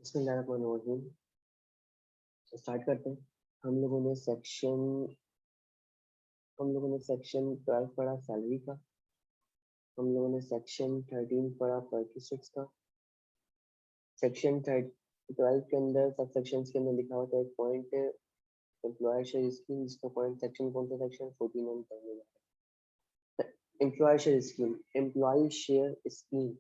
बिस्मिल्लाहिर्रहमानिर्रहीम। स्टार्ट करते हैं। हम लोगों ने सेक्शन 12 पढ़ा सैलरी का। हम लोगों ने सेक्शन 13 पढ़ा परक्विजिट्स का। सेक्शन 12 के अंदर सब सेक्शंस के अंदर लिखा होता है एक पॉइंट एम्प्लॉयर शेयर स्कीम, जिसका पॉइंट सेक्शन कौन सा सेक्शन 14 में पढ़ने जा रहा है। एम्प्लॉय शेयर स्कीम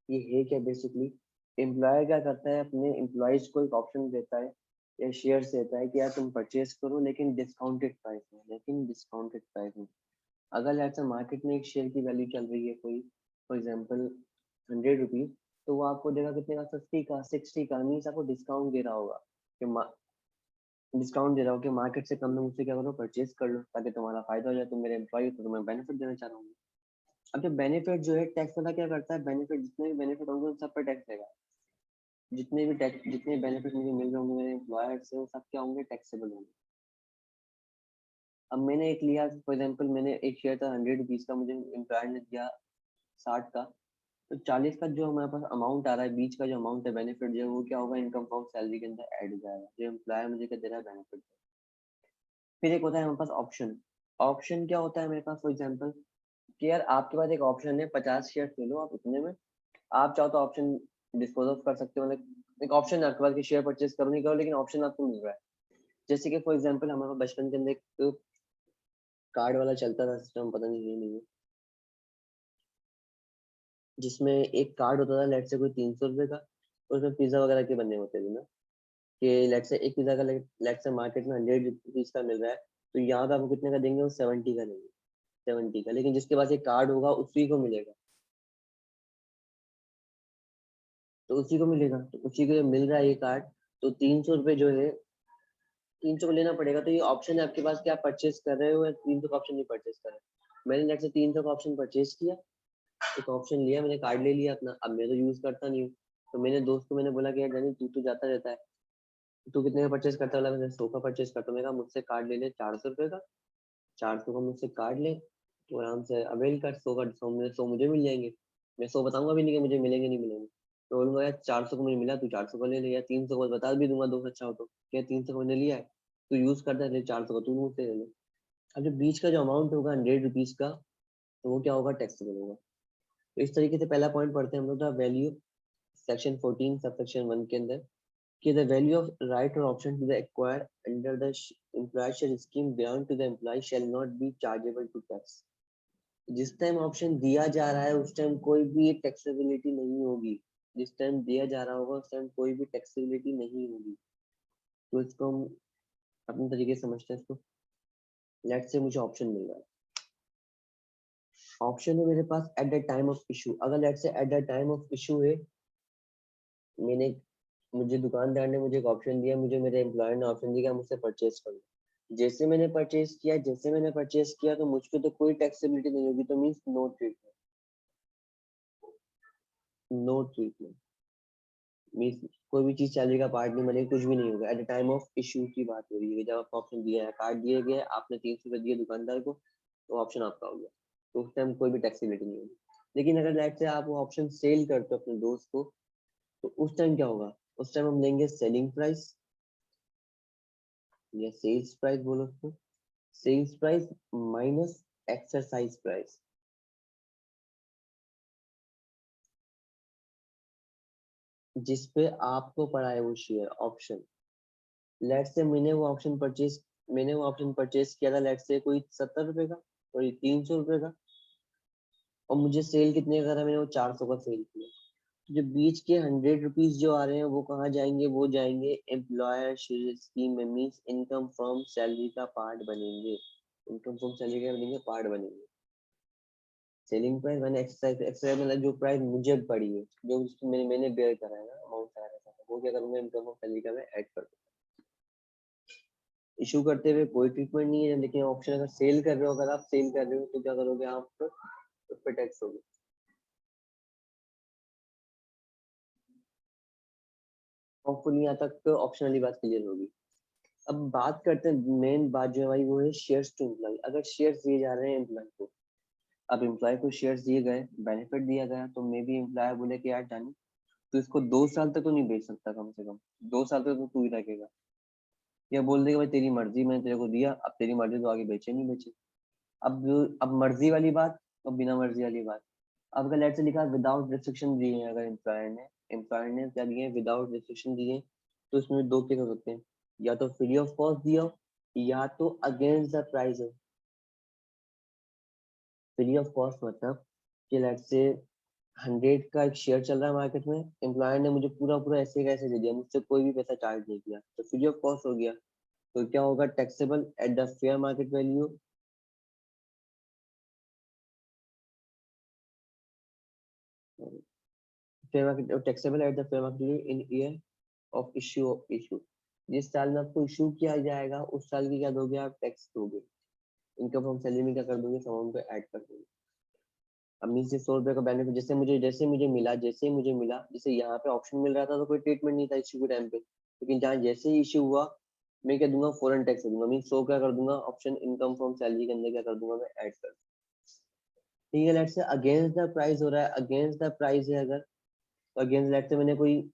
ये है क्या? बेसिकली एम्प्लॉयर क्या करता है, अपने एम्प्लॉयज को एक ऑप्शन देता है या शेयर्स देता है कि यार तुम परचेज करो लेकिन डिस्काउंटेड प्राइस में। अगर ऐसा मार्केट में एक शेयर की वैल्यू चल रही है कोई, फॉर एग्जांपल 100 रुपीज, तो वो आपको देगा कितने का? 50 का, 60 का। मीन्स आपको डिस्काउंट दे रहा होगा कि मार्केट से कम में मुझसे क्या करो, परचेज कर लो ताकि तुम्हारा फायदा हो जाए। तुम मेरे एम्प्लॉय हो तो तुम्हें बेनिफिट देना चाह रहा हूँ। अब जो बेनिफिट जो है, टैक्स वाला क्या करता है, बेनिफिट जितने भी बेनिफिट होंगे उन सब पर टैक्स देगा। जितने बेनिफिट मुझे मिल रहे होंगे मेरे एम्प्लॉयर से, वो सब क्या होंगे? टैक्सेबल होंगे। अब मैंने एक लिया, फॉर एग्जांपल मैंने एक शेयर था 100 रुपीज का, मुझे एम्प्लॉयर ने दिया 60 का, तो 40 का जो हमारे पास अमाउंट आ रहा है, बीच का जो अमाउंट है बेनिफिट जो है, वो क्या होगा? इनकम फ्रॉम सैलरी के अंदर ऐड हो जाएगा, जो एम्प्लॉयर मुझे क्या दे रहा है? बेनिफिट। फिर एक होता है हमारे पास ऑप्शन। ऑप्शन क्या होता है मेरे पास? फॉर एग्जाम्पल कि यार आपके पास एक ऑप्शन है, 50 शेयर ले लो आप इतने में, आप चाहो तो ऑप्शन डिस्पोज ऑफ कर सकते हो। मतलब एक ऑप्शन है आपके पास कि शेयर परचेज करो नहीं करो, लेकिन ऑप्शन आपको मिल रहा है। जैसे कि फॉर एग्जांपल हमारे बचपन के अंदर एक कार्ड वाला चलता था सिस्टम, पता नहीं नहीं है, जिसमें एक कार्ड होता था, लेट से कोई 300 रुपए का, और उसमें पिज्जा वगैरह के बने होते थे ना, कि लेट से एक पिज्जा का लेट से मार्केट में 100 रुपीज का मिल रहा है, तो यहाँ पे आपको कितने का देंगे? वो 70 का देंगे, 70 का। लेकिन जिसके पास एक कार्ड होगा उसी को मिलेगा, तो उसी को जब मिल रहा है ये कार्ड, तो 300 रुपये जो है, 300 को लेना पड़ेगा। तो ये ऑप्शन है आपके पास कि आप परचेज कर रहे हो या 300 का ऑप्शन नहीं परचेज कर रहे हो। मैंने लेट से 300 का ऑप्शन परचेज किया, एक ऑप्शन लिया, मैंने कार्ड ले लिया अपना। अब मैं तो यूज करता नहीं हूँ, तो मैंने दोस्त को मैंने बोला कि यार जानी तू तो जाता रहता है, तू कितने का परचेज करता है? बोला मैं 100 का परचेज करता हूँ। मैंने कहा मुझसे कार्ड ले ले 400 रुपये का, 400 का मुझसे कार्ड ले, तो आराम से अवेल कर। 100 का 100 मुझे मिल जाएंगे। मैं 100 बताऊंगा भी नहीं कि मुझे मिलेंगे नहीं मिलेंगे। तो बोलूंगा यार 400 को मुझे मिला, तू 400 का ले ले, या 300 को बता भी दूंगा, दोस्त अच्छा हो तो, क्या 300 को मैंने लिया है, तू यूज करता है, 400 का तू मुझसे ले ले। अब जो बीच का जो अमाउंट होगा 100 रुपीज का, तो वो क्या होगा? टैक्सेबल होगा। तो इस तरीके से पहला पॉइंट पढ़ते हैं हम लोग, वैल्यू सेक्शन 14 सब सेक्शन 1 के अंदर, कि the value of right or option to the acquired under the employer share scheme belong to the employee shall not be chargeable to tax। जिस टाइम ऑप्शन दिया जा रहा है उस टाइम कोई भी टैक्सेबिलिटी नहीं होगी। जिस टाइम दिया जा रहा होगा उस टाइम कोई भी टैक्सेबिलिटी नहीं होगी। तो इसको हम अपने तरीके से समझते हैं इसको। लेट से मुझे ऑप्शन मिल रहा है, ऑप्शन है मेरे पास at the time of issue. अगर लेट से at the time of issue है, मैंने मुझे दुकानदार ने मुझे एक ऑप्शन दिया, मुझे मेरे एम्प्लॉयर ने ऑप्शन दिया मुझसे परचेज करो। जैसे मैंने परचेज किया तो मुझ पे तो कोई टैक्सेबिलिटी नहीं होगी, तो मींस नो ट्रीटमेंट मींस कोई भी चीज सैलरी का पार्ट नहीं बनेगी, कुछ भी नहीं होगा। Eight the time of issue की बात हो रही है, जब आपको ऑप्शन दिया है, कार्ड दिए गए, आपने 300 रुपये दिए दुकानदार को, तो ऑप्शन आपका हो गया, तो उस टाइम कोई भी टैक्सेबिलिटी नहीं होगी। लेकिन अगर लेट से आप वो ऑप्शन सेल करते हो अपने दोस्त को, तो उस टाइम क्या होगा? उस टाइम हम देंगे सेलिंग प्राइस या सेल्स प्राइस बोलो उसको, sales price minus exercise price, जिसपे आपको पड़ा है वो शेयर ऑप्शन। लेट से मैंने वो ऑप्शन परचेज किया था, लेट से कोई 70 रुपए का, सॉरी 300 रुपए का, और मुझे सेल कितने का था? मैंने वो 400 का सेल किया। तो जो बीच के 100 रुपीज जो आ रहे हैं वो कहाँ जाएंगे? वो जाएंगे एम्प्लॉयर शेयर स्कीम में, मीन्स इनकम फ्रॉम सैलरी का पार्ट बनेंगे। इनकम फ्रॉम सैलरी का बनेंगे, पार्ट बनेंगे। सेलिंग प्राइस मैंने एक्सरसाइज मतलब जो प्राइस मुझे पड़ी है, जो मैंने बेयर करा है ना, अमाउंट करा है, वो क्या करूंगा? इनकम ऑफ सैलरी का मैं ऐड कर दूंगा। इशू करते हुए कोई ट्रीटमेंट नहीं है, लेकिन ऑप्शन अगर सेल कर रहे हो, अगर आप सेल कर रहे हो तो क्या करोगे? आप उस पर टैक्स होगा। होपफुली यहाँ तक ऑप्शन वाली बात क्लियर होगी। अब बात करते हैं, मेन बात जो है भाई वो है शेयर्स टू एम्प्लॉय। अगर शेयर्स दिए जा रहे हैं एम्प्लॉय को, अब एम्प्लॉय को शेयर्स दिए गए, बेनिफिट दिया गया, तो मे बी एम्प्लॉयर बोले कि यार जानी तो इसको 2 साल तक तो नहीं बेच सकता, कम से कम 2 साल तक तो तू ही रखेगा, या बोल देगा भाई तेरी मर्जी, मैंने तेरे को दिया, अब तेरी मर्जी, तो आगे बेचे नहीं बेचे। अब मर्जी वाली बात और बिना मर्जी वाली बात। अब अगर लेट से लिखा विदाउट रिस्ट्रिक्शन दिए हैं, अगर एम्प्लॉयर ने क्या दिए, विदाउट रिस्ट्रिक्शन दिए, तो इसमें दो केस हो सकते हैं, या तो फ्री ऑफ कॉस्ट दिया हो, या तो अगेंस्ट द प्राइस हो। फ्री ऑफ कॉस्ट मतलब कि लेट से 100 का एक शेयर चल रहा है मार्केट में, एम्प्लॉयर ने मुझे पूरा पूरा ऐसे का ऐसे दे दिया, मुझसे कोई भी पैसा चार्ज नहीं किया, तो फ्री ऑफ कॉस्ट हो गया। तो क्या होगा, taxable at the fair market value, fair market taxable at the fair market value in year of issue. जिस साल में आपको इशू किया जाएगा उस साल की क्या दोगे आप, टैक्स दोगे। इनकम फ्रॉम सैलरी में क्या कर दोगे, अमाउंट को ऐड कर दोगे। अब मीन से 100 रुपए का बेनिफिट जैसे मुझे मिला, जैसे यहाँ पे ऑप्शन मिल रहा था तो कोई ट्रीटमेंट नहीं था इश्यू के टाइम पे, लेकिन जहाँ जैसे ही इश्यू हुआ, मैं क्या दूंगा, फॉरेन टैक्स दूंगा। मीन 100 क्या कर दूंगा, ऑप्शन इनकम फ्रॉम सैलरी के अंदर क्या कर दूंगा, मैं ऐड कर। ठीक है, let's say against the price हो रहा है, अगेंस्ट द प्राइस है अगर, तो अगेंस्ट लेट्स से मैंने कोई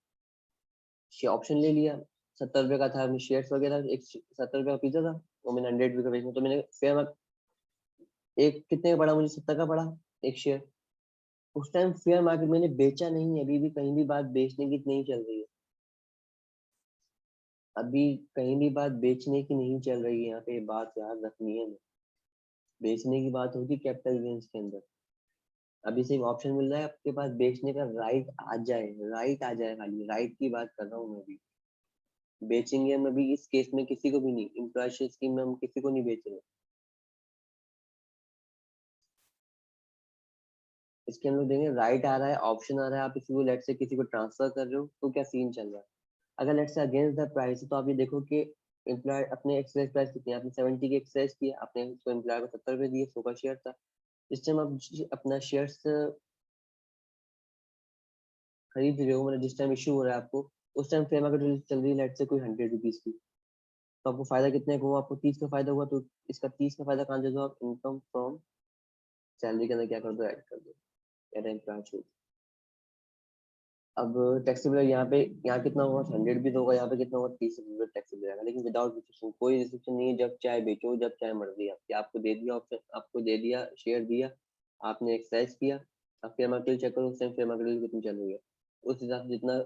ऑप्शन ले लिया, 70 रुपए का था, शेयर्स वगैरह, एक 70 रुपए का पिज्जा था, वो मैंने 100 रुपए का बेचना, तो मैंने फेयर, एक कितने का पड़ा मुझे, 70 का पड़ा एक शेयर। उस टाइम फेयर मार्केट मैंने बेचा नहीं, अभी भी कहीं भी बात बेचने की नहीं चल रही है, अभी कहीं भी बात बेचने की नहीं चल रही है, यहाँ पे बात याद रखनी है। बेचने की बात होगी कैपिटल गेन्स के अंदर। अभी सिर्फ ऑप्शन मिल रहा है आपके पास, बेचने का राइट आ जाए, राइट आ जाए, खाली राइट की बात कर रहा हूँ मैं भी। बेचेंगे हम अभी इस केस में किसी को भी नहीं, एम्प्लॉयशिप स्कीम में हम किसी को नहीं बेच रहे। इसके अंदर देंगे राइट आ रहा है, ऑप्शन आ रहा है, आप किसी को लेट से किसी को ट्रांसफर कर रहे हो, तो क्या सीन चल रहा है। अगर लेट से अगेंस्ट द प्राइस है, तो आप ये देखो कि एम्प्लॉय अपने एक्सरसाइज प्राइस कितनी है, आपने 70 की एक्सरसाइज किया, आपने उसको एम्प्लॉय को 70 रुपए दिए, 100 का शेयर था। इस टाइम आप अपना शेयर खरीद रहे हो, मतलब जिस टाइम इशू हो रहा है आपको, उस टाइम फेयर मार्केट वैल्यू चल रही है लेट से कोई 100 रुपीज की, तो आपको फायदा कितने का हुआ, आपको 30 का फायदा हुआ, तो इसका 30 का फायदा कहाँ दे दो आप, इनकम फ्रॉम सैलरी के अंदर क्या कर दो, ऐड कर दो, एम्प्लॉय। अब टैक्सेबल यहाँ पे, यहाँ कितना होगा, 100 भी तो होगा, यहाँ पे कितना होगा, 30 टैक्सेबल रहेगा, लेकिन विदाउट रिस्ट्रिक्शन, कोई रिस्ट्रिक्शन नहीं है, जब चाहे बेचो, जब चाहे मर्जी आपकी, आपको दे दिया ऑप्शन, आपको दे दिया शेयर दिया, आपने एक्सरसाइज किया, अब फेयर मार्केट चेक करो उस टाइम फेयर मार्केट कितनी चल रही है, उस हिसाब से जितना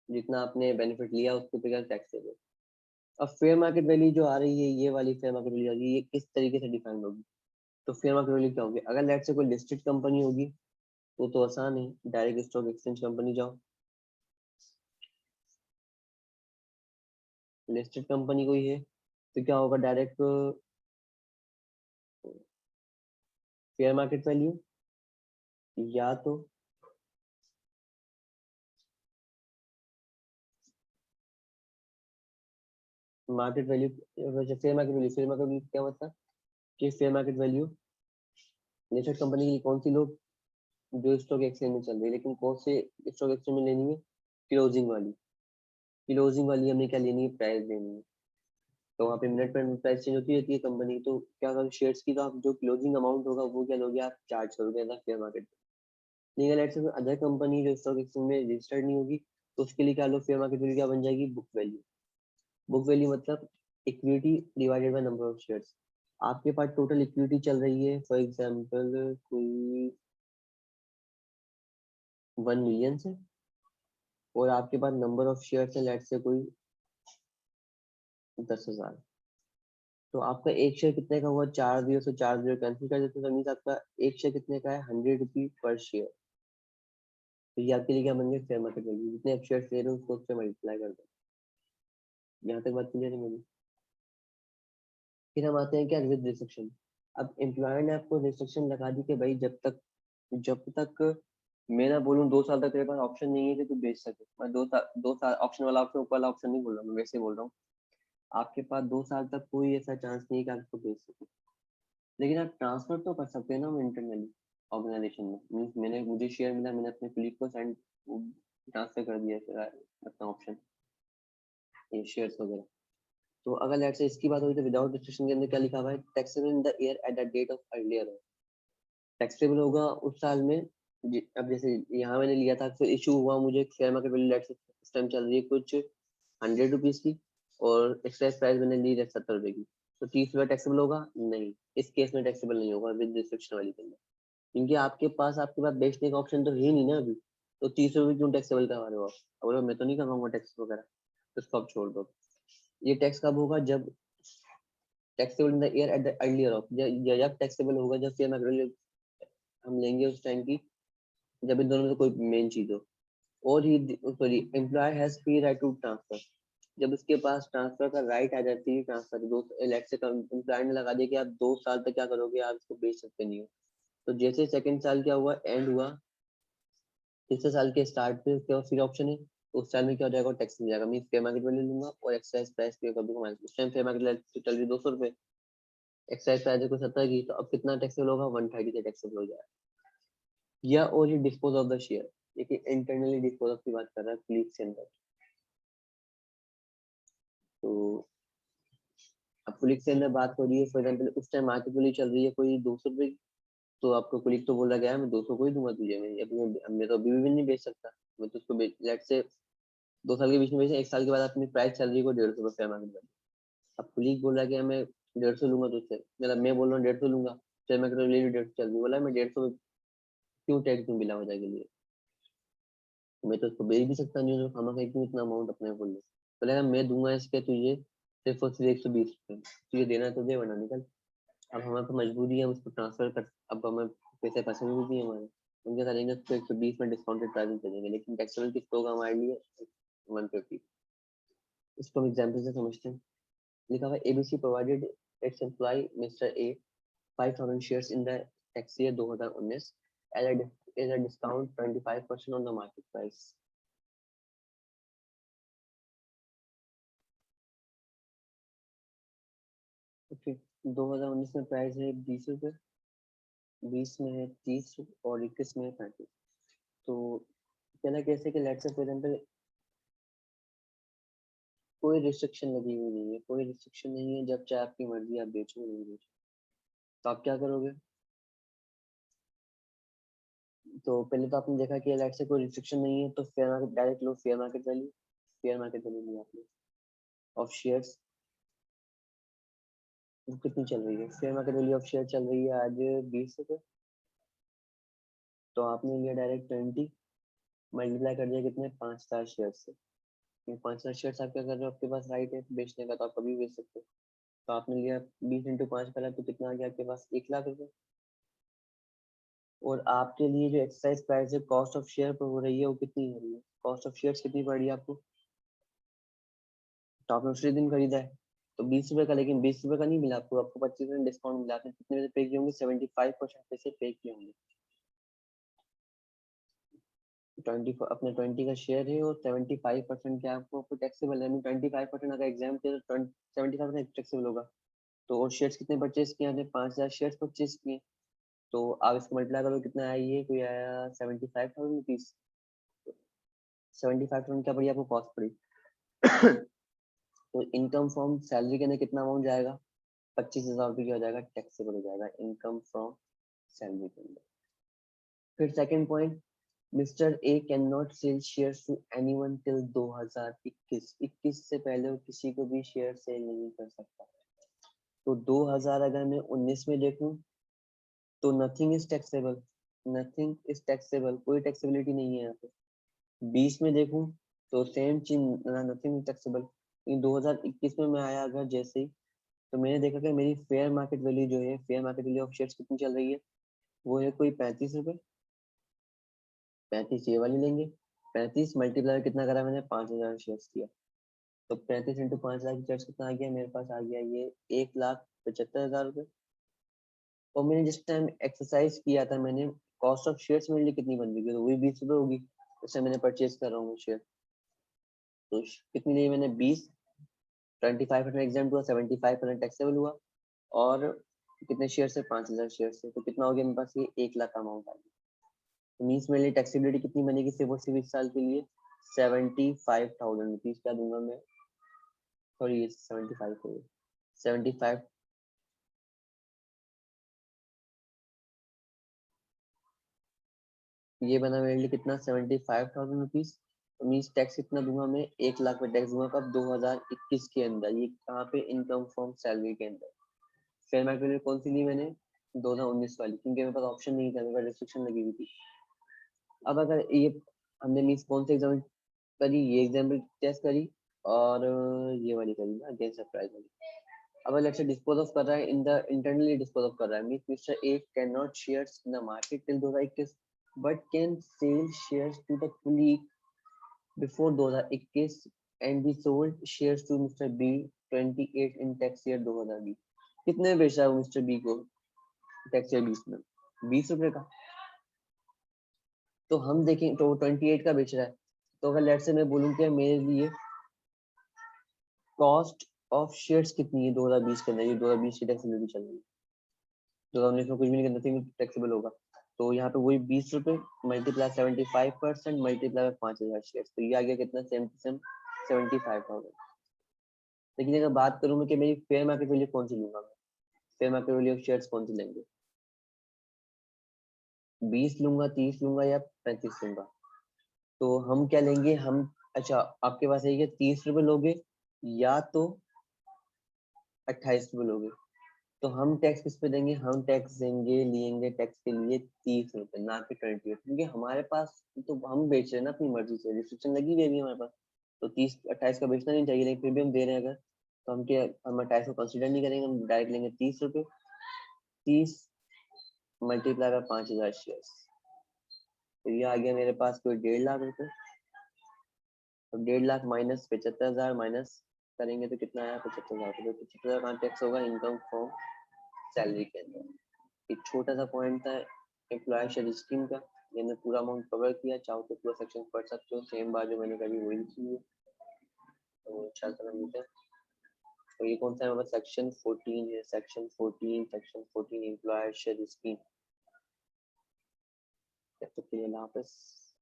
जितना आपने बेनिफिट लिया उसके ऊपर क्या टैक्स दे दो। अब फेयर मार्केट वैल्यू जो आ रही है, ये वाली फेयर मार्केट वैल्यू आ रही है, ये किस तरीके से डिफाइन होगी, तो फेयर मार्केट वैल्यू क्या होगी, अगर लेट से कोई लिस्टेड कंपनी होगी तो आसान है, डायरेक्ट स्टॉक एक्सचेंज कंपनी जाओ, लिस्टेड कंपनी कोई है तो क्या होगा, डायरेक्ट फेयर मार्केट वैल्यू, या तो market value, fair market value क्या मतलब, कि fair market value listed company की कौन सी लोग, जो स्टॉक एक्सचेंज में चल रही है, लेकिन कौन से स्टॉक एक्सचेंज में लेनी है, क्लोजिंग वाली, क्लोजिंग वाली हमें क्या लेनी है, प्राइस लेनी है, तो वहाँ पे मिनट पर मिनट प्राइस चेंज होती रहती है कंपनी, तो क्या करोगे शेयर्स की, तो आप जो क्लोजिंग अमाउंट होगा वो क्या लोगे, आप चार्ज करोगे as fair market. Legal aid से अदर कंपनी जो स्टॉक एक्सचेंज में रजिस्टर्ड नहीं होगी, तो उसके लिए क्या लो, फेयर मार्केट वैल्यू क्या बन जाएगी, बुक वैल्यू। बुक वैल्यू मतलब equity divided by number of shares. आपके पास टोटल इक्विटी चल रही है फॉर एग्जांपल कोई 1 मिलियन से, और आपके पास नंबर ऑफ शेयर्स है लेट से कोई 10,000, तो आपका एक शेयर कितने का हुआ, 4 जीरो से 4 जीरो कैंसिल कर देते हैं, तो मीन्स आपका एक शेयर कितने का है, 100 रुपी पर शेयर। तो ये आपके लिए क्या बन गया, फेयर मार्केट वैल्यू, जितने आप शेयर ले रहे हो उसको उससे मल्टीप्लाई कर दो। यहाँ तक बात क्लियर है मेरी। फिर हम आते हैं क्या, विद रिस्ट्रिक्शन। अब एम्प्लॉयर ने आपको रिस्ट्रिक्शन लगा दी कि भाई जब तक मैं ना बोलूँ 2 साल तक तेरे पास ऑप्शन नहीं है कि तू बेच सके, मैं 2 साल ऑप्शन वाला ऑप्शन ऊपर वाला ऑप्शन नहीं बोल रहा, मैं वैसे बोल रहा हूँ, आपके पास 2 साल तक कोई ऐसा चांस नहीं है कि आप इसको बेच सके, लेकिन आप ट्रांसफर तो कर सकते हैं ना इंटरनली ऑर्गेनाइजेशन में, मीन्स मुझे शेयर मिला, मैंने अपने कुलीग को सेंड ट्रांसफर कर दिया अपना ऑप्शन, ये शेयर्स वगैरह। तो अगर लेट से इसकी बात हुई तो विदाउट रिस्ट्रिक्शन के अंदर क्या लिखा हुआ है, taxable in the year at the date of earlier, taxable होगा उस साल में अब जैसे यहाँ मैंने लिया था, फिर इशू हुआ मुझे, शेयर मार्केट वैल्यू लेट्स इस टाइम चल रही है कुछ 100 रुपीज की, और एक्सरसाइज प्राइस मैंने ली 70 रुपए की, तो 30 रुपए टैक्सेबल होगा? नहीं, इस केस में टैक्सेबल नहीं होगा विद रिस्ट्रिक्शन वाली के अंदर, क्योंकि आपके पास बेचने का ऑप्शन तो है नहीं ना अभी, तो 30 रुपए क्यों टैक्सेबल करवा रहे हो आप? बोलो मैं तो नहीं करवाऊंगा टैक्स वगैरह, तो इसको आप छोड़ दो। ये टैक्स कब होगा? जब taxable in the year at the earlier of, जब टैक्सेबल होगा जब शेयर मार्केट हम लेंगे उस टाइम की, जब इन दोनों में से कोई मेन चीज हो, और ही sorry employ has free right to transfer, जब उसके पास ट्रांसफर का राइट आ जाती है, ट्रांसफर दो लेट से एम्प्लॉय ने लगा दिया कि आप 2 साल तक क्या करोगे, आप इसको बेच सकते नहीं हो, तो जैसे सेकंड साल क्या हुआ, एंड हुआ, तीसरे साल के स्टार्ट पे उसके बाद फिर ऑप्शन है, उस साल में क्या हो जाएगा, टैक्स मिल जाएगा, मैं फेयर मार्केट वैल्यू लूंगा और एक्साइज प्राइस पे कभी कमाई, उस टाइम फेयर मार्केट चल रही 200 रुपए, एक्साइज प्राइस को 70 की, तो अब कितना टैक्सेबल होगा, 130 से टैक्सेबल हो जाएगा। या और ये डिस्पोज ऑफ द शेयर, देखिए इंटरनली डिस्पोज ऑफ की बात कर रहा है क्लिक के अंदर, तो अब क्लिक के अंदर बात हो रही है, फॉर एग्जाम्पल उस टाइम मार्केट वैल्यू चल रही है कोई 200 रुपए, तो आपको क्लिक तो बोला गया है मैं 200 को ही दूंगा तुझे, मैं तो अभी भी नहीं बेच सकता, मैं तो उसको लेट से 2 साल के बीच में बेचा, 1 साल के बाद अपनी प्राइस चल रही है को 150 रुपये मार्केट वैल्यू, अब कुलीग बोल रहा है कि मैं 150 लूंगा तुझसे, मतलब मैं बोल रहा हूँ 150 लूंगा, चल मैं ले लूँ 150 चल रही, बोला मैं 150 क्यों टैक्स दूं बिना वजह के लिए, मैं तो उसको बेच भी सकता नहीं हूँ, खामा खाई क्यों इतना अमाउंट अपने को ले, बोलेगा मैं दूंगा इसके तुझे सिर्फ और सिर्फ 120 रुपये, तुझे देना तो दे वरना निकल। अब हमारे पास मजबूरी है उसको ट्रांसफर कर, अब हमें पैसे पैसे भी नहीं हमारे, उनके करेंगे तो 120 में डिस्काउंटेड प्राइसिंग करेंगे, लेकिन टैक्सेबल कितना होगा हमारे लिए 150। इसको हम एग्जाम्पल से समझते हैं, लिखा हुआ ABC provided it's employ mister A 5,000 shares in the tax year 2019 as a discount 25% on the market price. Okay, 2019 में प्राइस है 20 रुपए, 20 में है 30 और 21 में है 35, तो पहला कैसे कि लेट्स से फॉर एग्जांपल कोई रिस्ट्रिक्शन लगी हुई नहीं है, कोई रिस्ट्रिक्शन नहीं है, जब चाहे आपकी मर्जी आप बेचो नहीं बेचो, तो आप क्या करोगे, तो पहले तो आपने देखा कि लेट्स से कोई रिस्ट्रिक्शन नहीं है, तो फेयर मार्केट डायरेक्ट लो, फेयर मार्केट वैल्यू लिया आपने ऑफ शेयर्स, कितनी चल रही है, share market value of share चल रही है आज 20 रुपए, तो आपने लिया डायरेक्ट 20 मल्टीप्लाई कर दिया कितने 5,000 शेयर से, 5,000 शेयर आप क्या कर रहे हो, आपके पास राइट है बेचने का, तो आप कभी बेच सकते हो, तो आपने लिया 20 × 5 करा, तो कितना आ गया आपके पास 1,00,000 रुपए, और आपके लिए जो एक्सरसाइज प्राइस है कॉस्ट ऑफ शेयर पर हो रही है वो कितनी हो रही है, कॉस्ट ऑफ शेयर कितनी पड़ रही है आपको, तो आपने उसी दिन खरीदा है तो 20 रुपए का, लेकिन 20 रुपए का नहीं मिला आपको, आपको 25% डिस्काउंट मिला, आपने कितने पैसे पे किए होंगे, 75% पैसे पे किए होंगे, 20 अपने 20 का शेयर है और 75% क्या आपको टैक्सेबल है, 25% अगर एग्जाम के तो 75% टैक्सेबल होगा, तो और शेयर्स कितने परचेज किए आपने, 5,000 शेयर्स परचेज किए, तो आप इसको मल्टीप्लाई करो कितना आया, ये कोई आया 75,000 रुपीज, 75,000 क्या पड़ी आपको कॉस्ट पड़ी तो इनकम फ्रॉम सैलरी के अंदर कितना अमाउंट जाएगा, 25,000 रुपये की हो जाएगा, टैक्सेबल हो जाएगा इनकम फ्रॉम सैलरी के अंदर। फिर second point, mister A can not sell shares to anyone till 2021 से पहले वो किसी को भी शेयर सेल नहीं कर सकता, तो 2000 अगर मैं 19 में देखूं तो nothing is taxable, nothing is taxable, कोई टैक्सेबिलिटी नहीं है यहाँ पे, 20 में देखूं तो सेम चीज, नथिंग इज टैक्सेबल, 2021 में मैं आया अगर जैसे ही, तो मैंने देखा कि मेरी फेयर मार्केट वैल्यू जो है, fair market value of shares कितनी चल रही है, वो है कोई 35 रुपए, 35 ये वाली लेंगे, 35 मल्टीप्लाई कितना करा मैंने 5,000 शेयर्स किया, तो 35 × 5,00,000 शेयर्स कितना आ गया मेरे पास, आ गया ये 1,75,000 रुपये, और मैंने जिस टाइम एक्सरसाइज किया था मैंने, कॉस्ट ऑफ शेयर्स मेरे लिए कितनी बन रही है, तो वही 20 रुपये होगी, जैसे मैंने परचेज कर रहा हूँ शेयर, तो कितनी ली मैंने 20, 25% एग्जाम हुआ, 75% टैक्सेबल हुआ, और कितने शेयर से 5,000 शेयर से, तो कितना हो गया मेरे पास, ये 1,00,000 का अमाउंट आ गया, तो मीन्स मेरे लिए टैक्सेबिलिटी कितनी बनेगी सिर्फ और सिर्फ इस साल के लिए, 75,000 रुपीज, क्या दूंगा मैं, सॉरी ये 75 हो गया, 75, ये बना मेरे लिए कितना 75,000 रुपीज। तो मीन्स टैक्स कितना दूंगा मैं, 1 लाख पे टैक्स दूंगा कब, 2021 के अंदर। ये कहाँ पे, इनकम फ्रॉम सैलरी के अंदर। फेयर मार्केट वैल्यू कौन सी ली मैंने, 2019 वाली, क्योंकि मेरे पास ऑप्शन नहीं था, मेरे पास रिस्ट्रिक्शन लगी हुई थी। अब अगर ये हमने मीन्स कौन से एग्जाम करी, ये एग्जाम्पल टेस्ट करी और ये वाली करी ना, अगेंस्ट सरप्राइज वाली। अब लेट्स से डिस्पोज ऑफ कर रहा है, in the internally dispose of कर रहा है, means mister A can not shares in the market till 2021 but can sell shares to the colleague before 2021 and B sold shares to mister B 28 in tax year 2020। कितने में बेच रहा है वो mister B को टैक्स ईयर 20 में, 20 रुपए का। तो हम देखें तो 28 का बेच रहा है। तो अगर लेट्स से मैं बोलूं कि मेरे लिए कॉस्ट ऑफ शेयर्स कितनी है 2020 के अंदर, ये 2020 की टैक्सेबिलिटी चल रही है, 2019 में कुछ भी नहीं, नथिंग टैक्सेबल होगा। तो यहाँ पे वही 20 रुपए मल्टीप्लाई 75% मल्टीप्लाई 5,000 शेयर, तो ये आ गया कितना, 75,000। लेकिन अगर बात करूँ मैं कि मेरी फेयर मार्केट वैल्यू कौन सी लूंगा, मैं fair market value of shares कौन सी लेंगे, 20 लूंगा, 30 लूंगा या 35 लूंगा। तो हम क्या लेंगे, हम अच्छा आपके पास है 30 रुपए लोगे या तो 28 रुपए लोगे। तो हम टैक्स किस पे देंगे, हम टैक्स देंगे, लेंगे टैक्स के लिए 30 रुपए, ना कि 28, क्योंकि हमारे पास तो हम बेच रहे हैं ना अपनी मर्जी से, रिस्ट्रिक्शन लगी हुई है हमारे पास। तो 30 28 का बेचना नहीं चाहिए, लेकिन फिर भी हम दे रहे हैं अगर, तो हम क्या, हम 28 को कंसिडर नहीं करेंगे, हम डायरेक्ट लेंगे 30 रुपए। 30 मल्टीप्लाई बाय 5,000 शेयर, तो ये आ गया मेरे पास कोई 1.5 लाख रुपए। तो 1.5 लाख माइनस 75,000 माइनस करेंगे तो कितना आया, 75,000। तो 75,000 कहाँ टैक्स होगा, इनकम फ्रॉम सैलरी के अंदर। एक छोटा सा पॉइंट था एम्प्लॉय शेयर स्कीम का, ये मैंने पूरा अमाउंट कवर किया, चाहो तो पूरा सेक्शन पढ़ सकते हो, सेम बात जो मैंने करी वही लिखी है। तो चल मिलते हैं। तो ये कौन सा है हमारा, सेक्शन 14 है, सेक्शन 14 एम्प्लॉय शेयर स्कीम। तब तक के लिए अल्लाह हाफिज़।